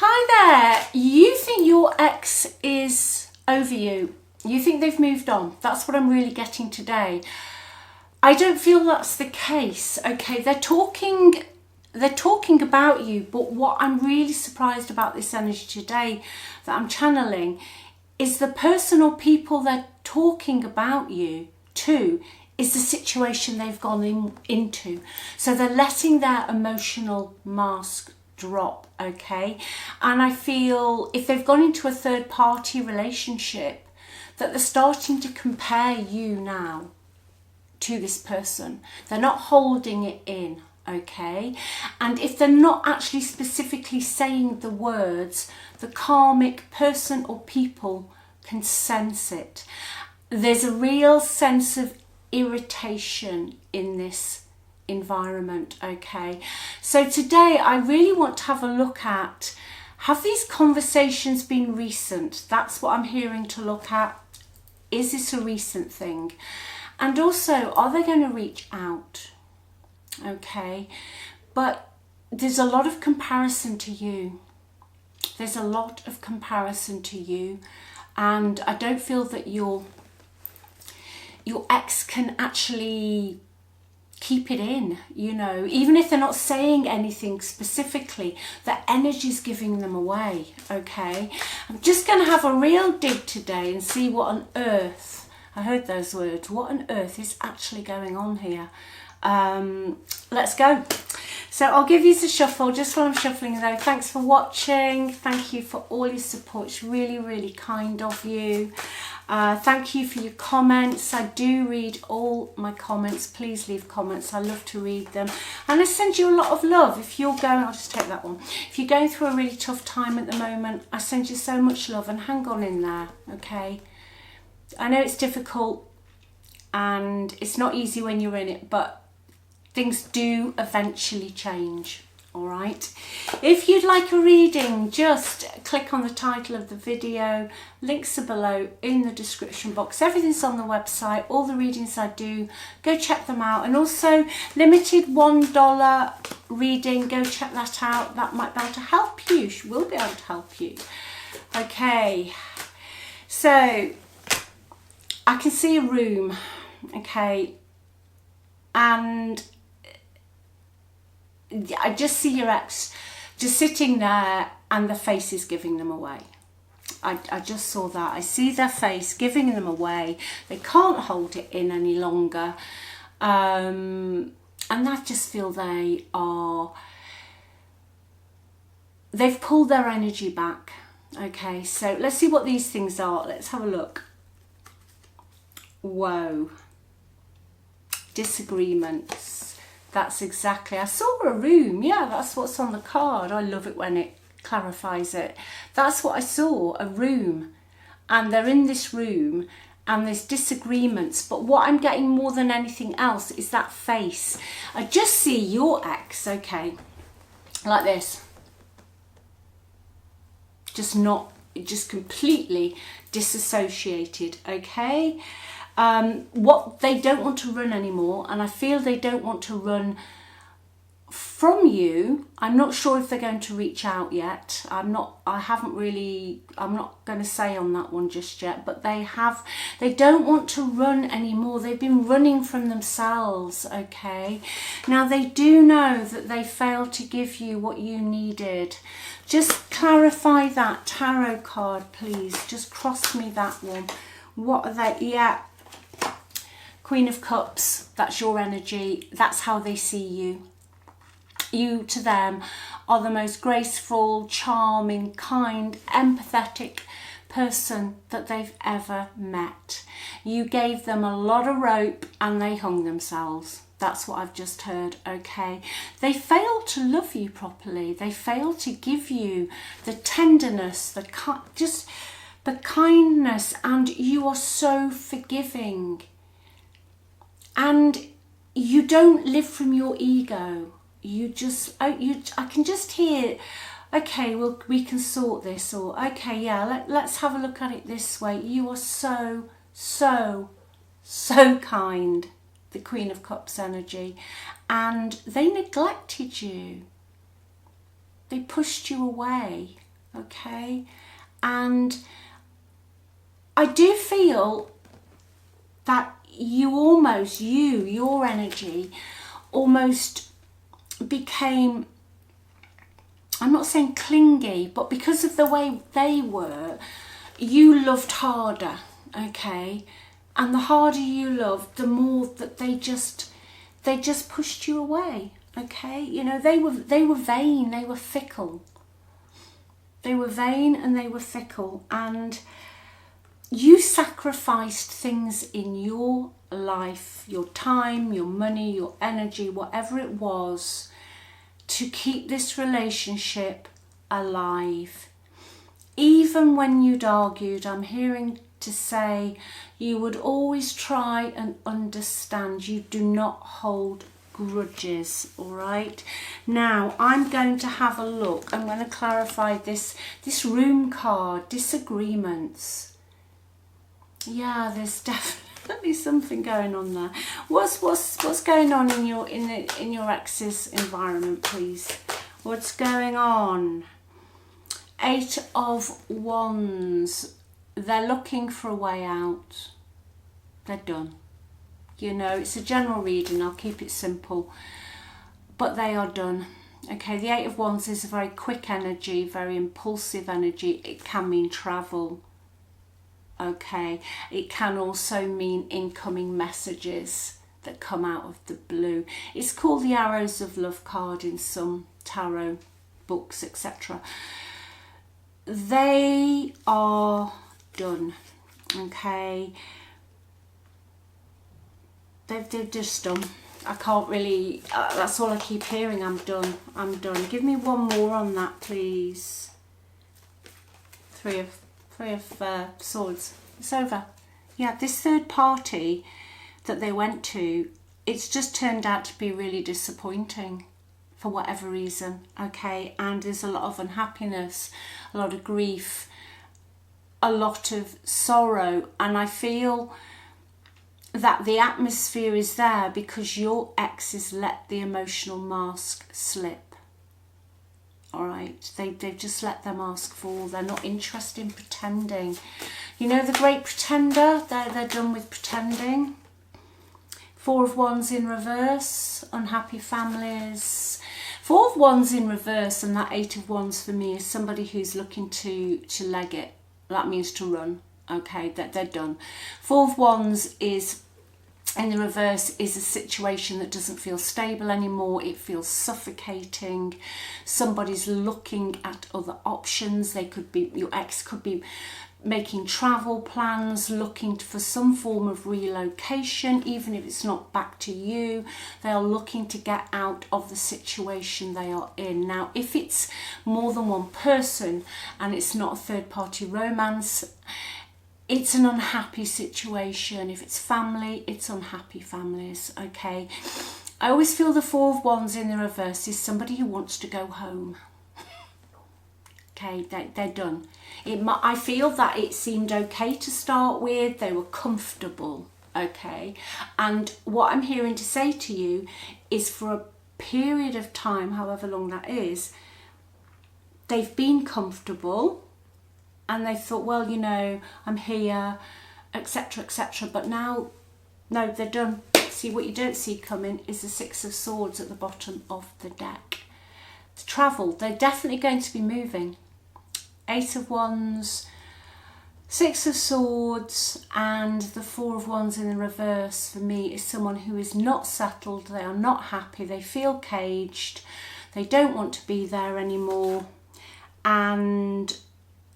Hi there. You think your ex is over you. You think they've moved on. That's what I'm really getting today. I don't feel that's the case. Okay, they're talking about you, but what I'm really surprised about this energy today that I'm channeling is the person or people they're talking about you to is the situation they've gone into. So they're letting their emotional mask drop, okay? And I feel if they've gone into a third party relationship, that they're starting to compare you now to this person. They're not holding it in, okay? And if they're not actually specifically saying the words, the karmic person or people can sense it. There's a real sense of irritation in this environment, okay? So today I really want to have a look at, have these conversations been recent? That's what I'm hearing to look at. Is this a recent thing? And also, are they going to reach out? Okay, but there's a lot of comparison to you. There's a lot of comparison to you, and I don't feel that your ex can actually keep it in, you know, even if they're not saying anything specifically, the energy's giving them away, okay? I'm just going to have a real dig today and see what on earth, I heard those words, what on earth is actually going on here. Let's go. So I'll give you a shuffle just while I'm shuffling though. Thanks for watching. Thank you for all your support. It's really, really kind of you. Thank you for your comments. I do read all my comments. Please leave comments. I love to read them. And I send you a lot of love. If you're going, I'll just take that one. If you're going through a really tough time at the moment, I send you so much love and hang on in there, okay? I know it's difficult and it's not easy when you're in it, but things do eventually change, all right? If you'd like a reading, just click on the title of the video. Links are below in the description box. Everything's on the website. All the readings I do, go check them out. And also, limited $1 reading, go check that out. That might be able to help you. Will be able to help you. Okay, so I can see a room, okay, and I just see your ex just sitting there and the face is giving them away. I just saw that. I see their face giving them away. They can't hold it in any longer. And I just feel they've pulled their energy back. Okay, so let's see what these things are. Let's have a look. Whoa. Disagreements. That's exactly, I saw a room. Yeah, that's what's on the card. I love it when it clarifies it. That's what I saw, a room. And they're in this room and there's disagreements. But what I'm getting more than anything else is that face. I just see your ex, okay, like this. Just completely disassociated, okay? What they don't want to run anymore, and I feel they don't want to run from you. I'm not sure if they're going to reach out yet. I'm not going to say on that one just yet, but they don't want to run anymore. They've been running from themselves, okay? Now they do know that they failed to give you what you needed. Just clarify that tarot card, please. Just cross me that one. What are they? Yeah. Queen of Cups, that's your energy. That's how they see you. You to them are the most graceful, charming, kind, empathetic person that they've ever met. You gave them a lot of rope and they hung themselves. That's what I've just heard, okay? They failed to love you properly. They failed to give you the tenderness, the kindness, and you are so forgiving. And you don't live from your ego. I can just hear, okay, well, we can sort this, or okay, yeah, let's have a look at it this way. You are so, so, so kind, the Queen of Cups energy, and they neglected you. They pushed you away. okay? And I do feel that your energy almost became, I'm not saying clingy, but because of the way they were, you loved harder, okay? And the harder you loved, the more that they just pushed you away, okay? You know, they were vain, they were fickle. They were vain and they were fickle, and you sacrificed things in your life, your time, your money, your energy, whatever it was, to keep this relationship alive. Even when you'd argued, I'm hearing to say you would always try and understand. You do not hold grudges, all right? Now I'm going to have a look. I'm going to clarify this room card, disagreements. Yeah, there's definitely something going on there. What's going on in your ex's environment, please? What's going on? 8 of Wands. They're looking for a way out. They're done. You know, it's a general reading. I'll keep it simple. But they are done. Okay, the 8 of Wands is a very quick energy, very impulsive energy. It can mean travel. Okay, it can also mean incoming messages that come out of the blue. It's called the Arrows of Love card in some tarot books, etc. They are done, okay? They're just done. I can't really, that's all I keep hearing, I'm done. Give me one more on that, please. Three of Swords. It's over. Yeah, this third party that they went to, it's just turned out to be really disappointing for whatever reason, okay? And there's a lot of unhappiness, a lot of grief, a lot of sorrow, and I feel that the atmosphere is there because your exes let the emotional mask slip. All right, they've just let their mask fall. They're not interested in pretending. You know, the great pretender, they're done with pretending. 4 of Wands in reverse, unhappy families. 4 of Wands in reverse and that 8 of Wands for me is somebody who's looking to leg it. That means to run, okay, that they're done. 4 of Wands is, in the reverse, is a situation that doesn't feel stable anymore. It feels suffocating. Somebody's looking at other options. They could be, your ex could be making travel plans, looking for some form of relocation, even if it's not back to you. They are looking to get out of the situation they are in. Now, if it's more than one person and it's not a third-party romance, it's an unhappy situation. If it's family, it's unhappy families, okay? I always feel the 4 of Wands in the reverse is somebody who wants to go home. Okay, they're done. I feel that it seemed okay to start with. They were comfortable, okay? And what I'm hearing to say to you is for a period of time, however long that is, they've been comfortable and they thought, well, you know, I'm here, etc., etc. But now, no, they're done. See, what you don't see coming is the 6 of Swords at the bottom of the deck. To travel, they're definitely going to be moving. 8 of Wands, 6 of Swords, and the 4 of Wands in the reverse for me is someone who is not settled. They are not happy. They feel caged. They don't want to be there anymore. And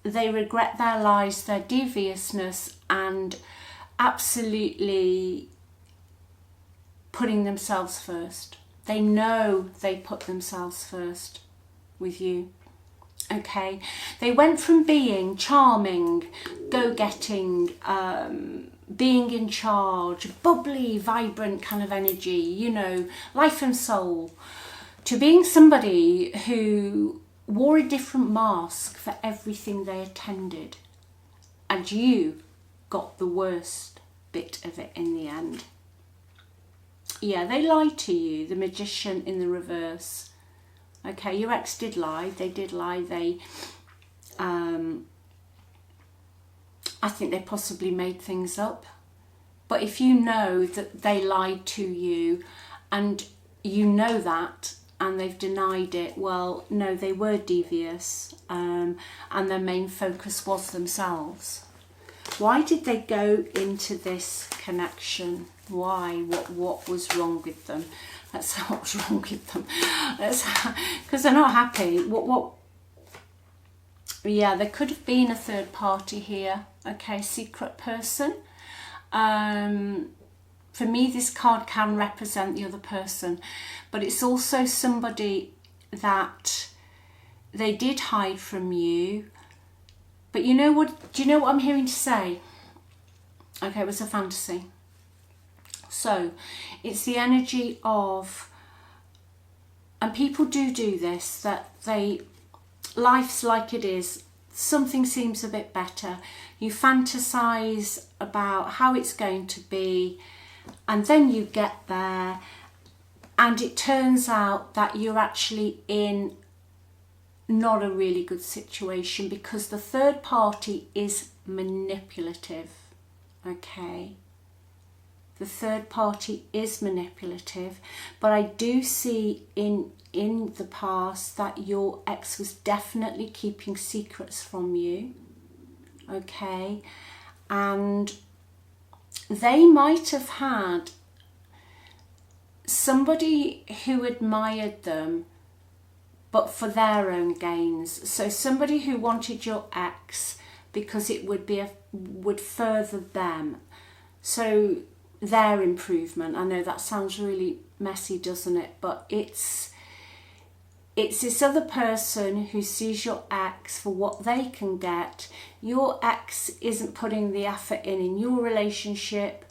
they regret their lies, their deviousness, and absolutely putting themselves first. They know they put themselves first with you. Okay, they went from being charming, go-getting, being in charge, bubbly, vibrant kind of energy, you know, life and soul, to being somebody who wore a different mask for everything they attended. And you got the worst bit of it in the end. Yeah, they lied to you, the Magician in the reverse. Okay, your ex did lie. They did lie. I think they possibly made things up. But if you know that they lied to you and you know that and they've denied it, well, no, they were devious, and their main focus was themselves. Why did they go into this connection? Why? What was wrong with them? Let's see what's wrong with them. Because they're not happy. Yeah, there could have been a third party here. Okay, secret person. For me, this card can represent the other person, but it's also somebody that they did hide from you. But you know what? Do you know what I'm hearing to say? Okay, it was a fantasy. So it's the energy of, and people do this, that life's like it is. Something seems a bit better. You fantasize about how it's going to be, and then you get there, and it turns out that you're actually in not a really good situation, because the third party is manipulative. Okay, the third party is manipulative, but I do see in the past that your ex was definitely keeping secrets from you. Okay, and they might have had somebody who admired them, but for their own gains. So somebody who wanted your ex because it would further them, so their improvement. I know that sounds really messy, doesn't it? But it's this other person who sees your ex for what they can get. Your ex isn't putting the effort in your relationship,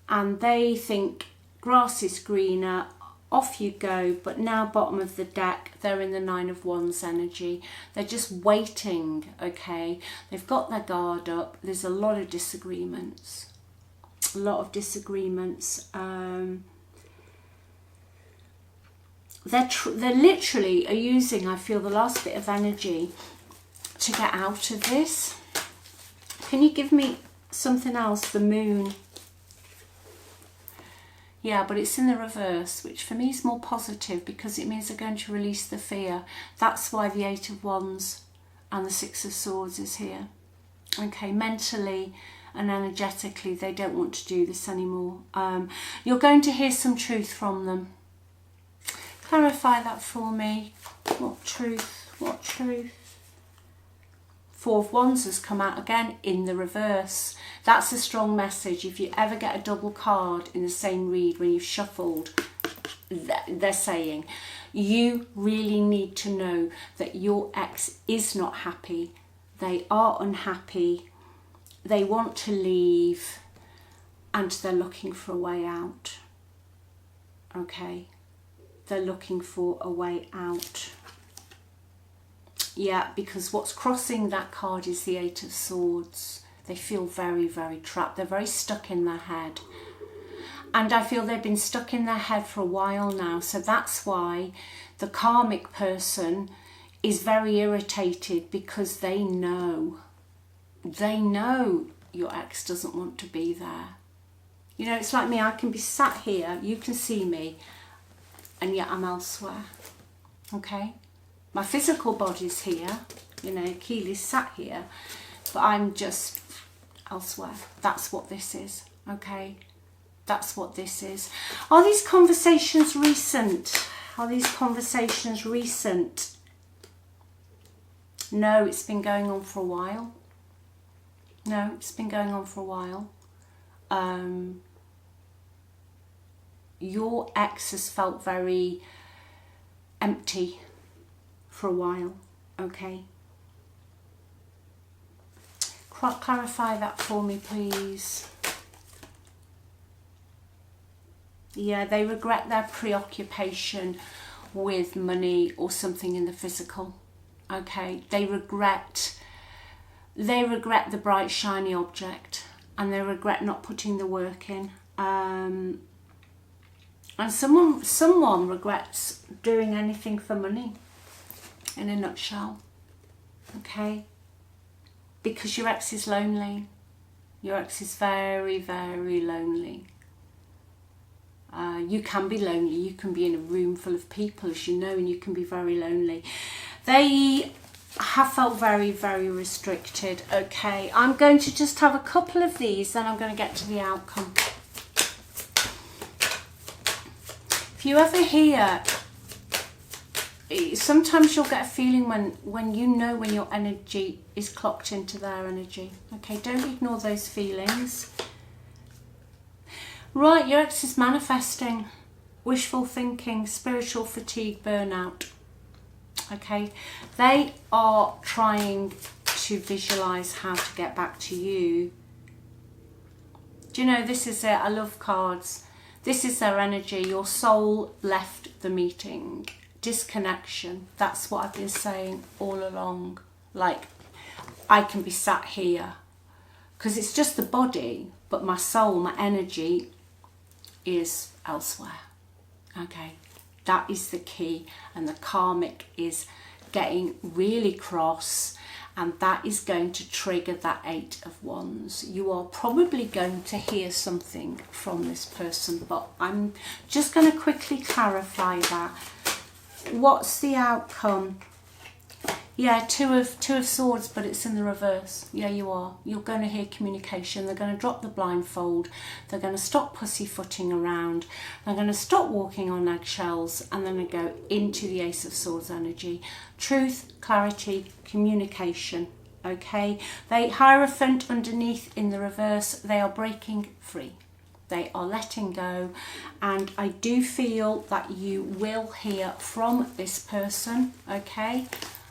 and they think grass is greener, off you go. But now, bottom of the deck, they're in the Nine of Wands energy. They're just waiting, okay? They've got their guard up. There's a lot of disagreements. A lot of disagreements. They're literally are using, I feel, the last bit of energy to get out of this. Can you give me something else? The Moon. Yeah, but it's in the reverse, which for me is more positive, because it means they're going to release the fear. That's why the Eight of Wands and the Six of Swords is here. Okay, mentally and energetically, they don't want to do this anymore. You're going to hear some truth from them. Clarify that for me. What truth? What truth? Four of Wands has come out again in the reverse. That's a strong message. If you ever get a double card in the same read when you've shuffled, they're saying you really need to know that your ex is not happy. They are unhappy. They want to leave, and they're looking for a way out. Okay. They're looking for a way out. Yeah, because what's crossing that card is the Eight of Swords. They feel very, very trapped. They're very stuck in their head. And I feel they've been stuck in their head for a while now. So that's why the karmic person is very irritated, because they know your ex doesn't want to be there. You know, it's like me. I can be sat here, you can see me, and yet I'm elsewhere. Okay, my physical body's here, you know, Keeley's sat here, but I'm just elsewhere. That's what this is. Okay, that's what this is. Are these conversations recent? Are these conversations recent? No, it's been going on for a while. No, it's been going on for a while. Your ex has felt very empty for a while, okay? Clarify that for me, please. Yeah, they regret their preoccupation with money or something in the physical, okay? They regret the bright, shiny object, and they regret not putting the work in. And someone regrets doing anything for money, in a nutshell. Okay, because your ex is lonely. Your ex is very, very lonely. You can be lonely. You can be in a room full of people, as you know, and you can be very lonely. They have felt very, very restricted. Okay, I'm going to just have a couple of these, then I'm going to get to the outcome. If you ever hear, sometimes you'll get a feeling when you know when your energy is clocked into their energy. Okay, don't ignore those feelings. Right, your ex is manifesting, wishful thinking, spiritual fatigue, burnout. Okay, they are trying to visualize how to get back to you. Do you know, this is it. I love cards. This is their energy. Your soul left the meeting. Disconnection. That's what I've been saying all along. Like, I can be sat here because it's just the body, but my soul, my energy is elsewhere. Okay, that is the key. And the karmic is getting really cross, and that is going to trigger that 8 of Wands. You are probably going to hear something from this person, but I'm just going to quickly clarify that. What's the outcome? Yeah, two of Swords, but it's in the reverse. Yeah, you are. You're going to hear communication. They're going to drop the blindfold. They're going to stop pussyfooting around. They're going to stop walking on eggshells, and then they go into the Ace of Swords energy. Truth, clarity, communication. Okay. They Hierophant underneath in the reverse. They are breaking free. They are letting go, and I do feel that you will hear from this person. Okay.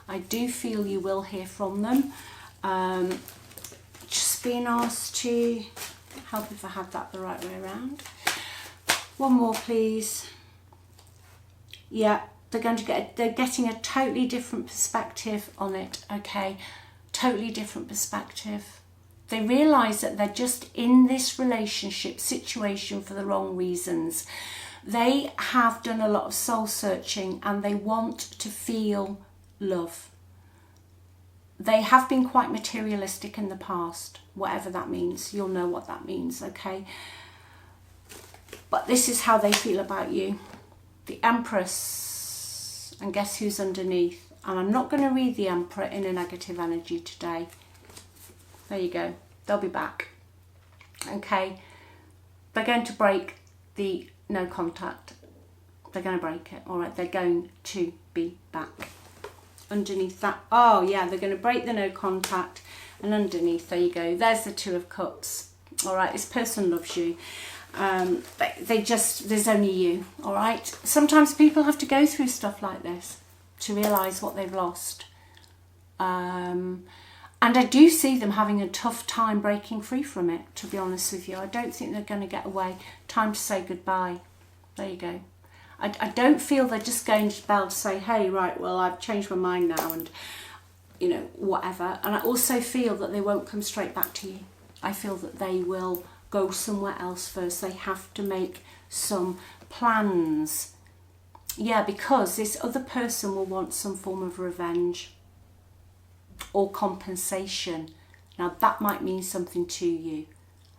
I do feel you will hear from them. Just being asked to help if I had that the right way around. One more, please. Yeah, they're getting a totally different perspective on it. Okay, totally different perspective. They realise that they're just in this relationship situation for the wrong reasons. They have done a lot of soul searching, and they want to feel love. They have been quite materialistic in the past, whatever that means. You'll know what that means, okay? But this is how they feel about you. The Empress, and guess who's underneath? And I'm not going to read the Emperor in a negative energy today. There you go. They'll be back. Okay. They're going to break the no contact. They're going to break it. All right. They're going to be back. Underneath that, oh yeah, they're going to break the no contact, and underneath, there you go, there's the 2 of Cups. All right, this person loves you. They just, there's only you. All right, sometimes people have to go through stuff like this to realize what they've lost, and I do see them having a tough time breaking free from it, to be honest with you. I don't think they're going to get away. Time to say goodbye. There you go. I don't feel they're just going to be able to say, hey, right, well, I've changed my mind now, and, you know, whatever. And I also feel that they won't come straight back to you. I feel that they will go somewhere else first. They have to make some plans. Yeah, because this other person will want some form of revenge or compensation. Now, that might mean something to you.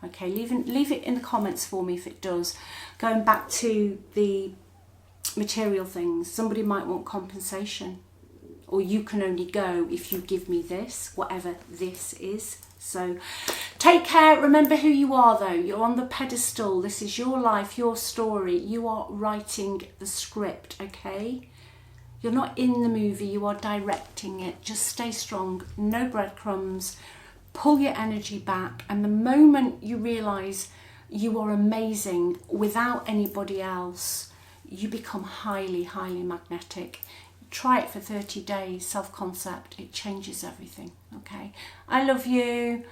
Okay, leave it in the comments for me if it does. Going back to the material things, somebody might want compensation, or you can only go if you give me this, whatever this is. So take care. Remember who you are, though. You're on the pedestal. This is your life, your story. You are writing the script. Okay, you're not in the movie, you are directing it. Just stay strong. No breadcrumbs. Pull your energy back, and the moment you realize you are amazing without anybody else, you become highly, highly magnetic. Try it for 30 days, self-concept. It changes everything, okay? I love you,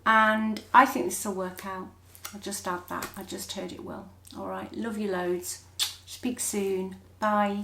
and I think this will work out. I'll just add that. I just heard it will. All right, love you loads. Speak soon. Bye.